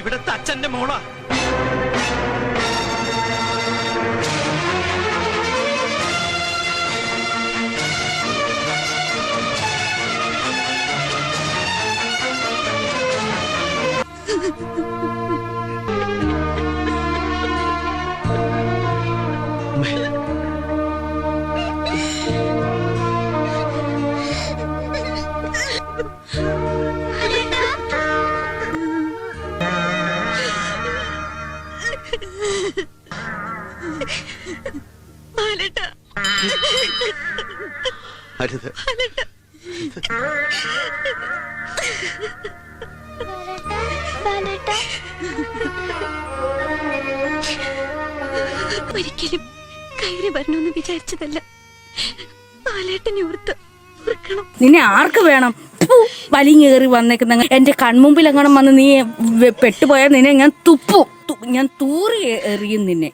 ഇവിടത്തെ അച്ഛന്റെ മോളാ. അരുത്. ഒരിക്കലും കയറി വരണമെന്ന് വിചാരിച്ചതല്ല. നിന്നെ ആർക്ക് വേണം? വലിങ്ങേറി വന്നേക്കുന്ന എന്റെ കൺമുമ്പിൽ എങ്ങനെ വന്ന് നീ പെട്ടുപോയാൽ നിന്നെ ഞാൻ തൂറി എറിയും നിന്നെ.